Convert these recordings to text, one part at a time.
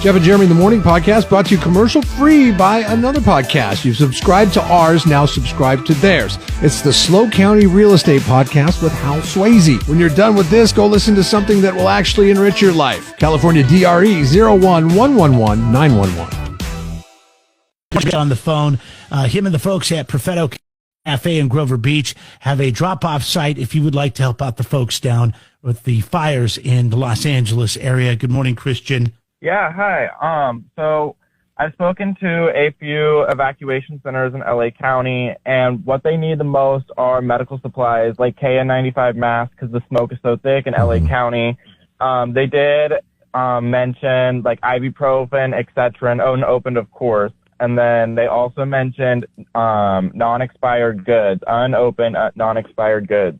Jeff and Jeremy in the Morning podcast brought to you commercial free by another podcast. You've subscribed to ours, now subscribe to theirs. It's the Slow County Real Estate Podcast with Hal Swayze. When you're done with this, go listen to something that will actually enrich your life. California DRE 01111. On the phone, him and the folks at Perfetto Cafe in Grover Beach have a drop-off site if you would like to help out the folks down with the fires in the Los Angeles area. Good morning, Christian. Yeah, hi. So I've spoken to a few evacuation centers in LA County, and what they need the most are medical supplies like KN95 masks because the smoke is so thick in LA County. They did mention like ibuprofen, etc., and unopened, of course. And then they also mentioned non-expired goods, unopened, non-expired goods.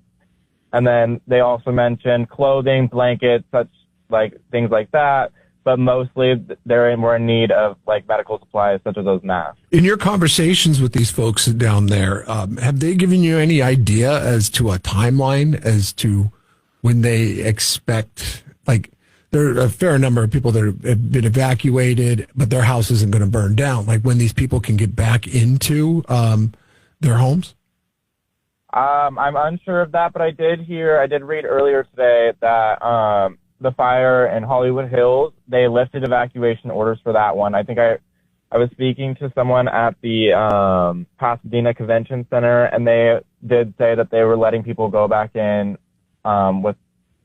And then they also mentioned clothing, blankets, such like things like that. But mostly they're more in need of like medical supplies such as those masks. In your conversations with these folks down there, have they given you any idea as to a timeline as to when they expect, like there are a fair number of people that have been evacuated, but their house isn't going to burn down, like when these people can get back into their homes? I'm unsure of that, but I did read earlier today that the fire in Hollywood Hills, they lifted evacuation orders for that one. I think I was speaking to someone at the Pasadena Convention Center, and they did say that they were letting people go back in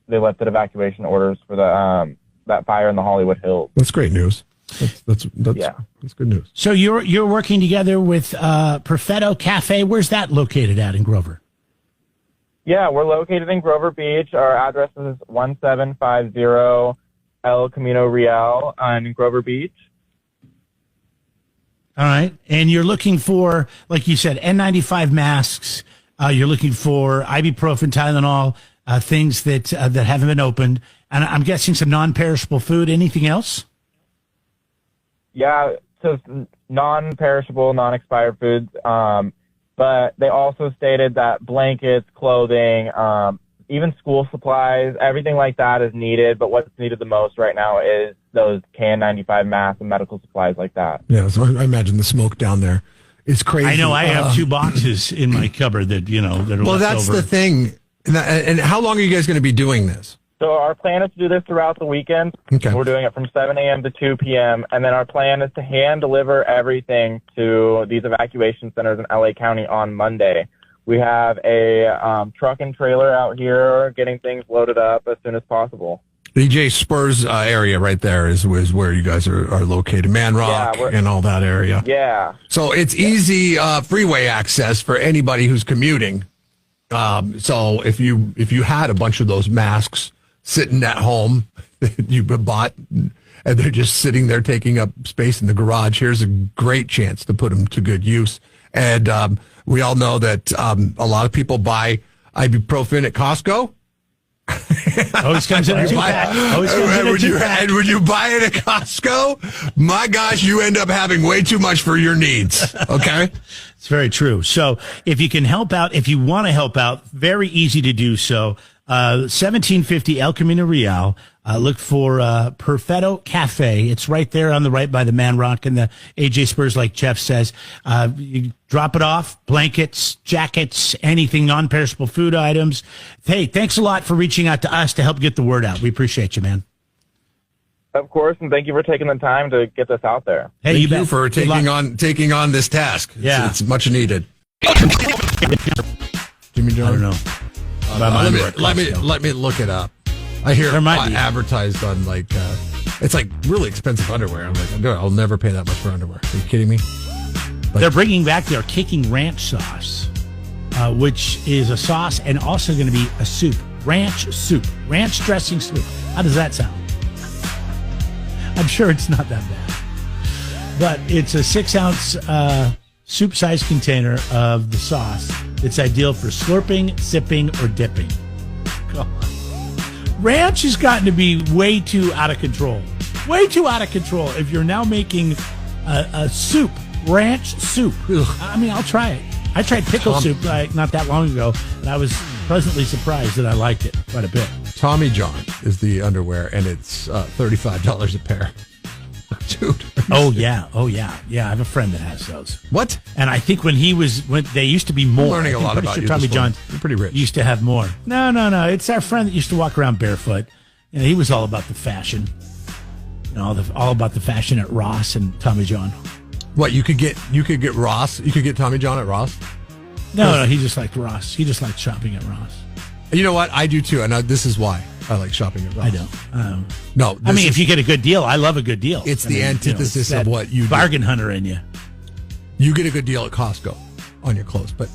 they lifted evacuation orders for the that fire in the Hollywood Hills. That's great news. That's good news. So you're working together with Perfetto Cafe. Where's that located at in Grover? Yeah, we're located in Grover Beach. Our address is 1750 El Camino Real in Grover Beach. All right. And you're looking for, like you said, N95 masks. You're looking for ibuprofen, Tylenol, things that haven't been opened. And I'm guessing some non-perishable food. Anything else? Yeah, so non-perishable, non-expired foods. But they also stated that blankets, clothing, even school supplies, everything like that is needed. But what's needed the most right now is those KN95 masks and medical supplies like that. Yeah, so I imagine the smoke down there is crazy. I know. I have 2 boxes in my cupboard that are well, left that's over. the thing. And how long are you guys going to be doing this? So our plan is to do this throughout the weekend. Okay. We're doing it from 7 a.m. to 2 p.m. And then our plan is to hand deliver everything to these evacuation centers in LA County on Monday. We have a truck and trailer out here getting things loaded up as soon as possible. EJ Spurs area right there is where you guys are located. Man Rock and all that area. Yeah. So it's easy freeway access for anybody who's commuting. So if you had a bunch of those masks sitting at home that you bought and they're just sitting there taking up space in the garage, here's a great chance to put them to good use. And we all know that a lot of people buy ibuprofen at Costco. Always comes in a 2-pack. And when you buy it at Costco, my gosh, you end up having way too much for your needs. Okay? It's very true. So if you can help out, if you want to help out, very easy to do so. 1750 El Camino Real. Look for Perfetto Cafe. It's right there on the right by the Man Rock and the AJ Spurs, like Jeff says. You drop it off, blankets, jackets, anything, non-perishable food items. Hey, thanks a lot for reaching out to us to help get the word out. We appreciate you, man. Of course, and thank you for taking the time to get this out there. Hey, thank you for taking on this task. It's much needed. Jimmy Jones? I don't know. Let me look it up. I hear it advertised on it's like really expensive underwear. I'm like, I'll never pay that much for underwear. Are you kidding me? They're bringing back their kicking ranch sauce, which is a sauce and also going to be a soup, ranch dressing soup. How does that sound? I'm sure it's not that bad, but it's a 6-ounce soup-sized container of the sauce. It's ideal for slurping, sipping, or dipping. God. Ranch has gotten to be way too out of control. Way too out of control if you're now making a soup, ranch soup. Ugh. I mean, I'll try it. I tried pickle soup not that long ago, and I was pleasantly surprised that I liked it quite a bit. Tommy John is the underwear, and it's $35 a pair. Oh yeah. I have a friend that has those. What? And I think when they used to be more. I'm learning a lot pretty about sure you. Tommy this morning. John You're pretty rich. used to have more. No. It's our friend that used to walk around barefoot. And he was all about the fashion. All about the fashion at Ross and Tommy John. What, you could get Ross? You could get Tommy John at Ross? No, he just liked Ross. He just liked shopping at Ross. You know what? I do too, and this is why I like shopping at Ross. I don't. No, if you get a good deal, I love a good deal. It's the antithesis it's that of what you do. bargain hunter in you. You get a good deal at Costco on your clothes, but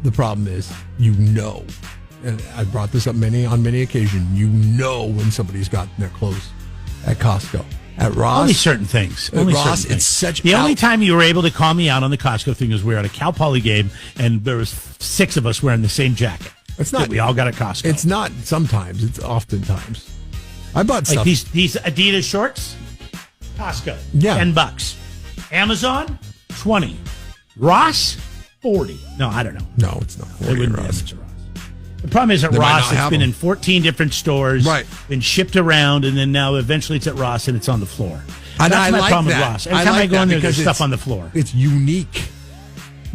the problem is, and I brought this up on many occasions, when somebody's got their clothes at Costco. At Ross, only certain things. At Ross, it's such. The only time you were able to call me out on the Costco thing was we were at a Cal Poly game, and there was 6 of us wearing the same jacket. It's not. We all got at Costco. It's not sometimes. It's oftentimes. I bought stuff. Like these Adidas shorts. Costco. Yeah. $10. Amazon. 20. Ross. 40. No, I don't know. No, it's not 40 at Ross. It's a Ross. The problem is at They might Ross, not it's have been them. in 14 different stores, Right. been shipped around, and then now eventually it's at Ross and it's on the floor. And That's I my like problem that. with Ross. Every time I go in there, there's stuff on the floor. It's unique.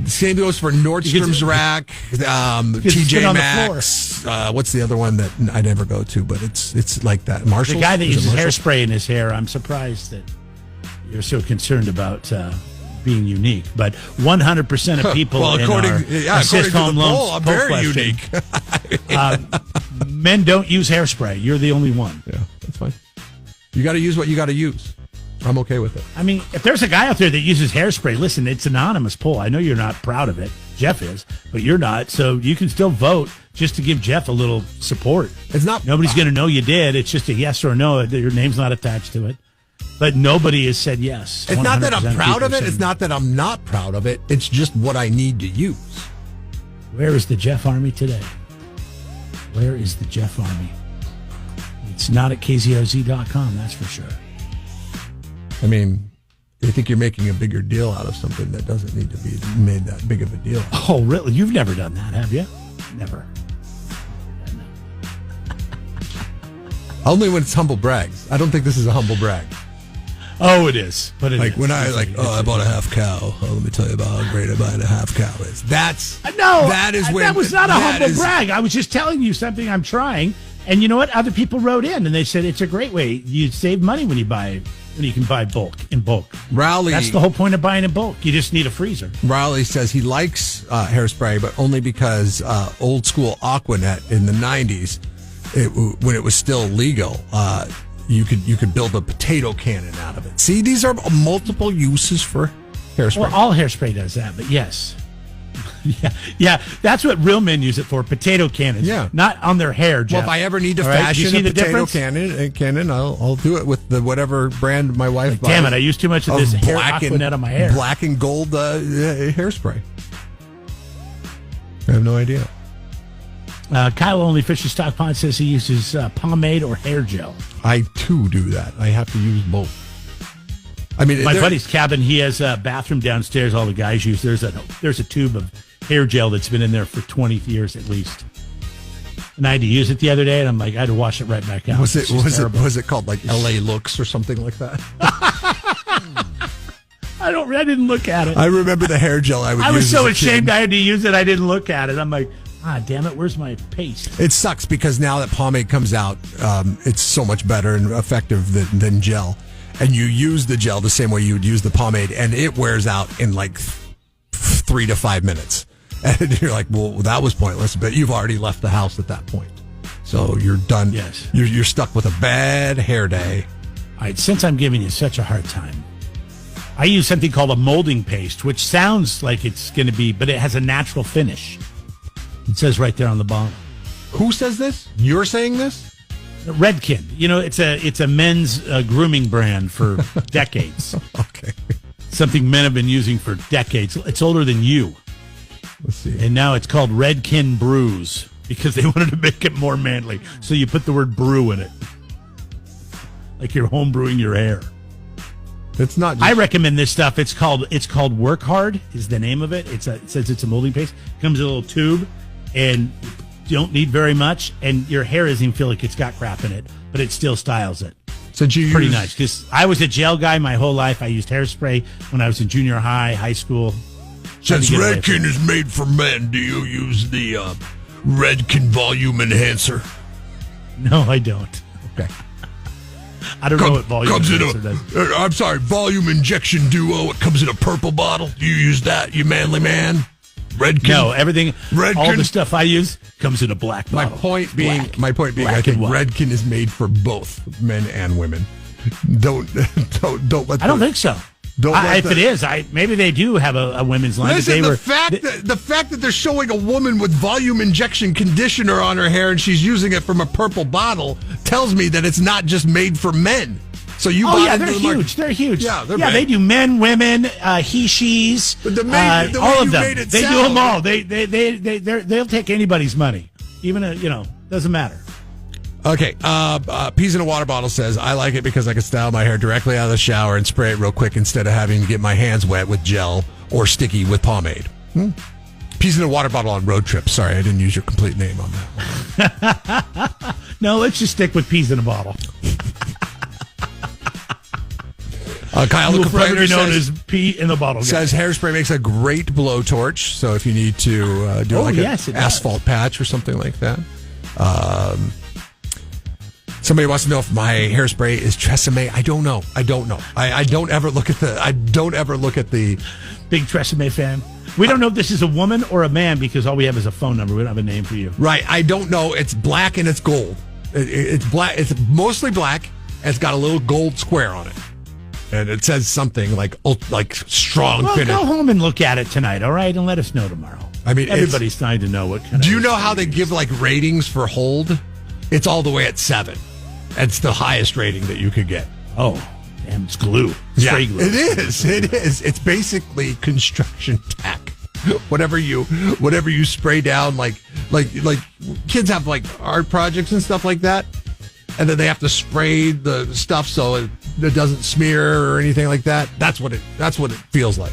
The same goes for Nordstrom's Rack, it's TJ been on the Maxx. What's the other one that I never go to? But it's like that. Marshall. The guy that uses hairspray in his hair, I'm surprised that you're so concerned about being unique. But 100% of people in our assist home loans I'm very unique. Men don't use hairspray. You're the only one. Yeah, that's fine. You got to use what you got to use. I'm okay with it. I mean, if there's a guy out there that uses hairspray, listen, it's an anonymous poll. I know you're not proud of it. Jeff is, but you're not. So you can still vote just to give Jeff a little support. It's not. Nobody's going to know you did. It's just a yes or no. Your name's not attached to it. But nobody has said yes. It's not that I'm proud of it. said It's not that I'm not proud of it. It's just what I need to use. Where is the Jeff Army today? Where is the Jeff Army? It's not at KZRZ.com, that's for sure. I mean, I think you're making a bigger deal out of something that doesn't need to be made that big of a deal. Oh, really? You've never done that, have you? Never. Only when it's humble brags. I don't think this is a humble brag. Oh, it is. But I bought a half cow. Oh, let me tell you about how great buying a half cow is. That was not a humble brag. I was just telling you something I'm trying. And you know what? Other people wrote in and they said it's a great way. You save money when you can buy in bulk. Rowley, that's the whole point of buying in bulk. You just need a freezer. Rowley says he likes hairspray, but only because old school Aquanet in the 90s, when it was still legal, you could build a potato cannon out of it. See, these are multiple uses for hairspray. Well, all hairspray does that, but yes. Yeah, that's what real men use it for, potato cannons. Yeah. Not on their hair, Jeff. Well, if I ever need to fashion a potato cannon, I'll do it with the whatever brand my wife buys. Damn it, I used too much of this hair Aquanet on my hair. Black and gold hairspray. I have no idea. Kyle Only Fisher Stock Pond says he uses pomade or hair gel. I, too, do that. I have to use both. I mean, my buddy's cabin, he has a bathroom downstairs all the guys use. There's a tube of hair gel that's been in there for 20 years at least. And I had to use it the other day, and I'm like, I had to wash it right back out. Was it called like LA Looks or something like that? I didn't look at it. I remember the hair gel I would use. I was so as a ashamed kid. I had to use it. I didn't look at it. I'm like, damn it, where's my paste? It sucks because now that pomade comes out, it's so much better and effective than gel. And you use the gel the same way you would use the pomade, and it wears out in like 3 to 5 minutes. And you're like, well, that was pointless, but you've already left the house at that point. So you're done. Yes. You're stuck with a bad hair day. All right, since I'm giving you such a hard time, I use something called a molding paste, which sounds like it's going to be, but it has a natural finish. It says right there on the bottom. Who says this? You're saying this? Redken. You know, it's a men's grooming brand for decades. Okay. Something men have been using for decades. It's older than you. Let's see. And now it's called Redken Brews because they wanted to make it more manly. So you put the word brew in it. Like you're home brewing your hair. It's not. I recommend this stuff. It's called Work Hard is the name of it. It says it's a molding paste. Comes in a little tube, and you don't need very much. And your hair doesn't even feel like it's got crap in it, but it still styles it. Since you Pretty nice, because I was a gel guy my whole life. I used hairspray when I was in junior high, high school. Since Redken is made for men, do you use the Redken volume enhancer? No, I don't. Okay. I don't know what volume comes enhancer in does. I'm sorry, volume injection duo. It comes in a purple bottle. Do you use that, you manly man? Redken? No, everything, Redken? all the stuff I use comes in a black bottle. My point being, Black I think and white. Redken is made for both men and women. Don't let. I don't think so. If it is, maybe they do have a women's line. Listen, the fact that they're showing a woman with volume injection conditioner on her hair and she's using it from a purple bottle tells me that it's not just made for men. So you they're huge. They're huge. Yeah, they're they do men, women, he, she's, but the all of them. They do them all. They'll take anybody's money, even doesn't matter. Okay, Peas in a Water Bottle says, I like it because I can style my hair directly out of the shower and spray it real quick instead of having to get my hands wet with gel or sticky with pomade. Peas in a Water Bottle on road trips. Sorry, I didn't use your complete name on that one. No, let's just stick with peas in a bottle. Kyle, the forever known as pea in the bottle. Says hairspray makes a great blowtorch. So if you need to do an asphalt patch or something like that. Somebody wants to know if my hairspray is Tresemme. I don't know. I don't ever look at the big Tresemme fan. We don't know if this is a woman or a man because all we have is a phone number. We don't have a name for you. Right. I don't know. It's black and it's gold. It's black. It's mostly black. And it's got a little gold square on it. And it says something like strong finish. Go home and look at it tonight, all right? And let us know tomorrow. I mean, everybody's trying to know what kind of. Do you know how they give ratings for hold? It's all the way at 7. It's the highest rating that you could get. Oh, damn, it's glue. Spray glue. It is. It's basically construction tack. Whatever you spray down, like kids have art projects and stuff like that, and then they have to spray the stuff so it doesn't smear or anything like that. That's what it feels like.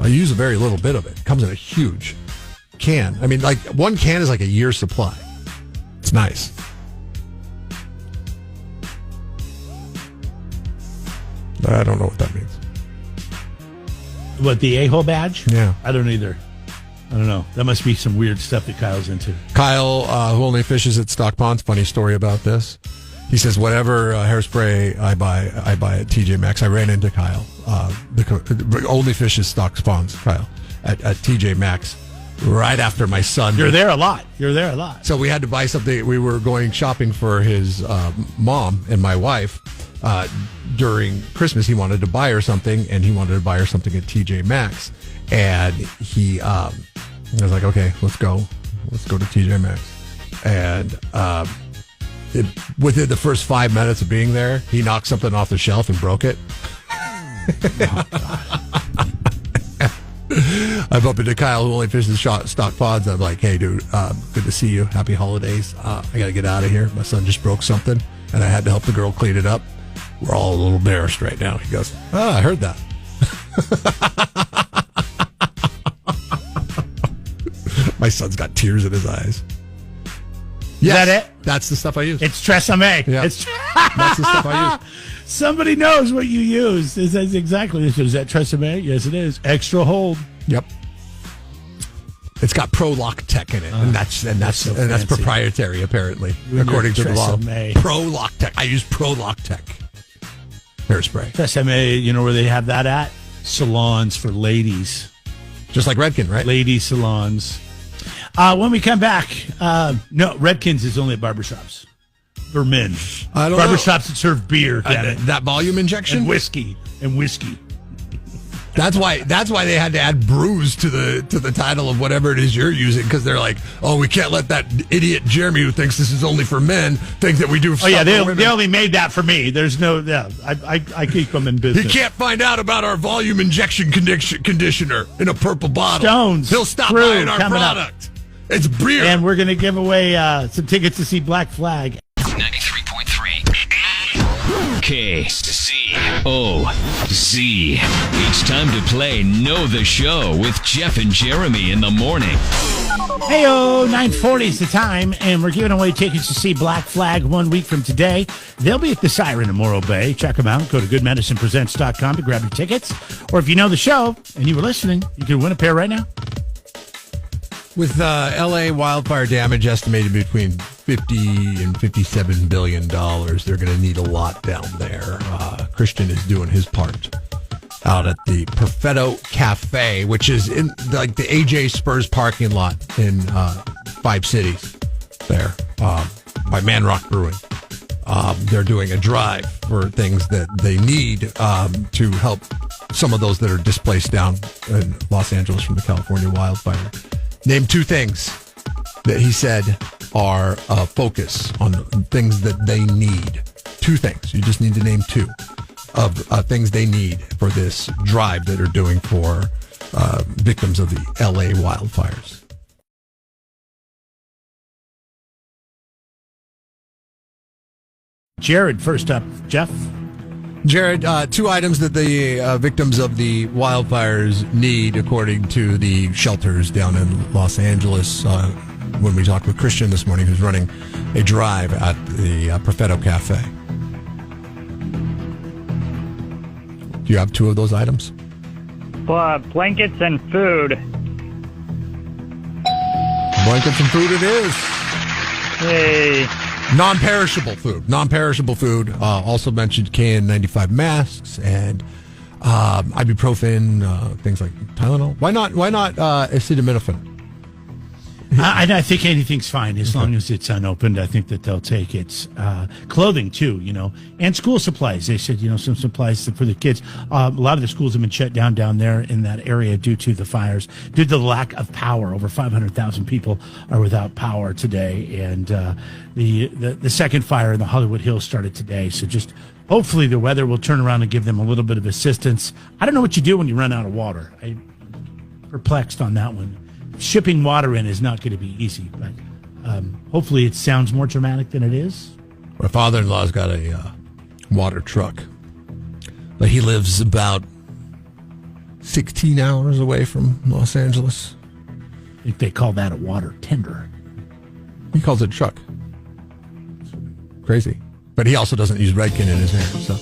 I use a very little bit of it. It comes in a huge can. I mean, one can is like a year's supply. It's nice. I don't know what that means. What, the a-hole badge? Yeah. I don't either. I don't know. That must be some weird stuff that Kyle's into. Kyle, who only fishes at Stock Ponds, funny story about this. He says, whatever hairspray I buy at TJ Maxx. I ran into Kyle, only fishes Stock Ponds, Kyle, at TJ Maxx right after my son. You're there a lot. So we had to buy something. We were going shopping for his mom and my wife. During Christmas, he wanted to buy her something, and he wanted to buy her something at TJ Maxx. And he, I was like, okay, let's go to TJ Maxx. And within the first 5 minutes of being there, he knocked something off the shelf and broke it. I bump into Kyle, who only fishes Stock Ponds. I'm like, hey, dude, good to see you. Happy holidays. I got to get out of here. My son just broke something, and I had to help the girl clean it up. We're all a little embarrassed right now. He goes, I heard that. My son's got tears in his eyes. Yes, is that it? That's the stuff I use. It's Tresemme. Yeah. That's the stuff I use. Somebody knows what you use. Is exactly this. Is that Tresemme? Yes, it is. Extra hold. Yep. It's got Pro Lock Tech in it, and that's proprietary apparently, according to the law. Pro Lock Tech. I use Pro Lock Tech hairspray. Tresemme, you know where they have that at? Salons for ladies. Just like Redken, right? Lady salons. When we come back, no, Redken's is only at barbershops. For men. I don't know. Barbershops that serve beer. That volume injection? And whiskey. That's why they had to add brews to the title of whatever it is you're using, because they're like, oh, we can't let that idiot Jeremy who thinks this is only for men think that we do. They only made that for me. There's no, I keep them in business. He can't find out about our volume injection conditioner in a purple bottle. Stones. He'll stop buying our product. It's beer, and we're going to give away some tickets to see Black Flag. 93.3 KCOZ. It's time to play Know the Show with Jeff and Jeremy in the morning. Heyo, 9:40 is the time, and we're giving away tickets to see Black Flag 1 week from today. They'll be at the Siren in Morro Bay. Check them out. Go to goodmedicinepresents.com to grab your tickets. Or if you know the show and you were listening, you can win a pair right now. With L.A. wildfire damage estimated between $50 and $57 billion, they're going to need a lot down there. Christian is doing his part out at the Perfetto Cafe, which is in like the AJ Spurs parking lot in 5 Cities there by Man Rock Brewing. They're doing a drive for things that they need to help some of those that are displaced down in Los Angeles from the California wildfire. Name 2 things that he said are a focus on things that they need. 2 things. You just need to name 2 of things they need for this drive that they're doing for victims of the L.A. wildfires. Jared, first up. Jeff? Jared, 2 items that the victims of the wildfires need, according to the shelters down in Los Angeles. When we talked with Christian this morning, who's running a drive at the Perfetto Cafe. Do you have 2 of those items? Blankets and food. Blankets and food it is. Hey. Non-perishable food. Non-perishable food. Also mentioned KN95 masks and ibuprofen, things like Tylenol. Why not acetaminophen? I think anything's fine as long as it's unopened. I think that they'll take it. Clothing, too, and school supplies. They said, some supplies for the kids. A lot of the schools have been shut down there in that area due to the fires, due to the lack of power. Over 500,000 people are without power today. And the second fire in the Hollywood Hills started today. So just hopefully the weather will turn around and give them a little bit of assistance. I don't know what you do when you run out of water. I'm perplexed on that one. Shipping water in is not going to be easy, but hopefully it sounds more dramatic than it is. My father-in-law's got a water truck, but he lives about 16 hours away from Los Angeles. I think they call that a water tender. He calls it a truck. Crazy. But he also doesn't use Redken in his hair, so...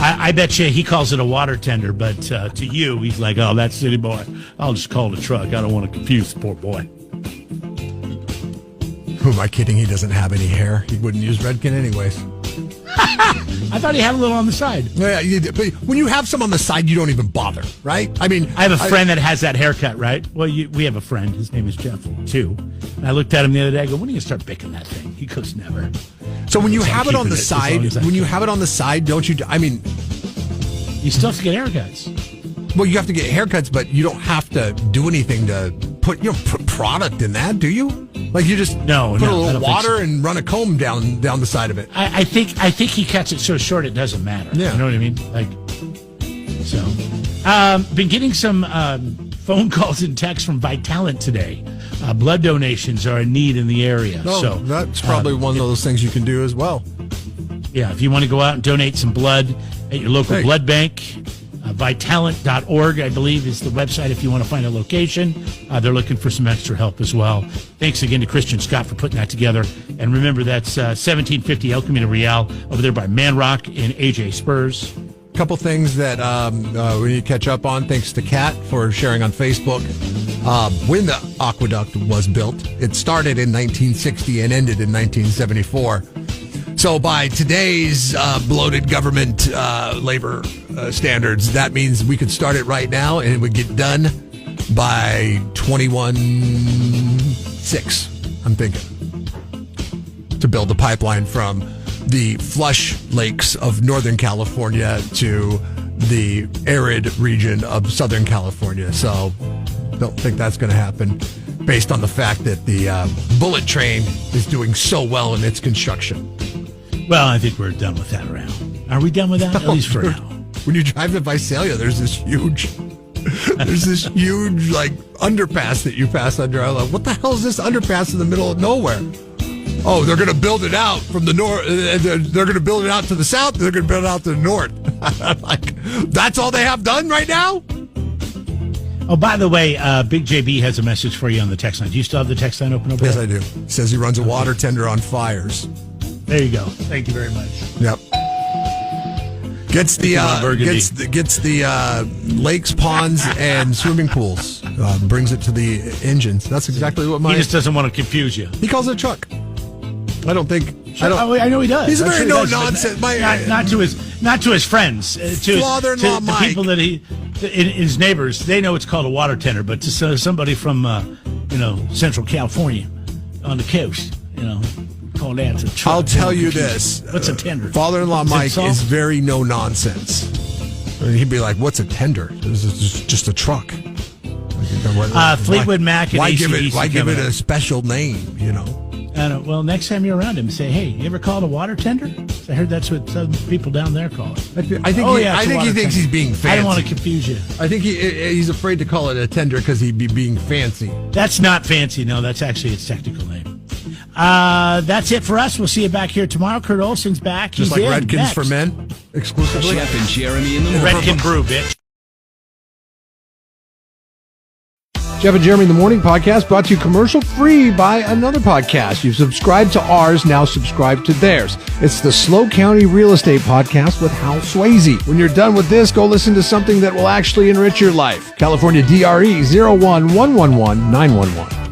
I bet you he calls it a water tender, but to you, he's like, oh, that's city boy. I'll just call it a truck. I don't want to confuse the poor boy. Who am I kidding? He doesn't have any hair. He wouldn't use Redken anyways. I thought he had a little on the side. Yeah, but when you have some on the side, you don't even bother, right? I mean, I have a friend that has that haircut, right? Well, we have a friend. His name is Jeff, too. And I looked at him the other day. I go, when are you going to start picking that thing? He goes, never. So when you have it on the side, don't you? I mean, you still have to get haircuts. Well, you have to get haircuts, but you don't have to do anything to put product in that, do you? Like you just put a little water and run a comb down the side of it. I think he cuts it so short it doesn't matter. Yeah. You know what I mean? Been getting some phone calls and texts from Vitalent today. Blood donations are in need in the area. Oh, so that's probably one of those things you can do as well. Yeah, if you want to go out and donate some blood at your local blood bank, Vitalent.org, I believe, is the website if you want to find a location. They're looking for some extra help as well. Thanks again to Christian Scott for putting that together. And remember, that's 1750 El Camino Real over there by Man Rock in AJ Spurs. Couple things that we need to catch up on. Thanks to Kat for sharing on Facebook. When the aqueduct was built, it started in 1960 and ended in 1974. So by today's bloated government labor standards, that means we could start it right now and it would get done by 21/6, I'm thinking, to build the pipeline from the flush lakes of Northern California to the arid region of Southern California. So don't think that's going to happen based on the fact that the bullet train is doing so well in its construction. Well, I think we're done with that round. Are we done with that? At least for now. When you drive to Visalia, there's this huge like underpass that you pass under. I'm like, what the hell is this underpass in the middle of nowhere? Oh, they're going to build it out from the north. They're going to build it out to the south. They're going to build it out to the north. Like, that's all they have done right now? Oh, by the way, Big JB has a message for you on the text line. Do you still have the text line open over Yes, there? I do. He says he runs a water tender on fires. There you go. Thank you very much. Yep. Gets the lakes, ponds, and swimming pools. Brings it to the engines. That's exactly what He just doesn't want to confuse you. He calls it a truck. I don't think. I know he does. He's a I'm very sure he no does, but nonsense. not to his friends, to Father-in-law to Mike. people that his neighbors. They know it's called a water tender, but to somebody from Central California on the coast, call that a truck. I'll tell you this. What's a tender? Father-in-law Is it Mike salt? is very no nonsense. He'd be like, "What's a tender? This is just a truck." Fleetwood Mac and why AC/DC give it coming a up. special name? Well, next time you're around him, say, "Hey, you ever call it a water tender?" I heard that's what some people down there call it. I think he thinks he's being fancy. I don't want to confuse you. I think he's afraid to call it a tender because he'd be being fancy. That's not fancy. No, that's actually its technical name. That's it for us. We'll see you back here tomorrow. Kurt Olson's back. Just He's like in Redkins next. for men, exclusively. Jeff and Jeremy in the morning. Redkin Brew, bitch. Jeff and Jeremy in the Morning podcast brought to you commercial free by another podcast. You've subscribed to ours, now subscribe to theirs. It's the Slow County Real Estate Podcast with Hal Swayze. When you're done with this, go listen to something that will actually enrich your life. California DRE 01111 911.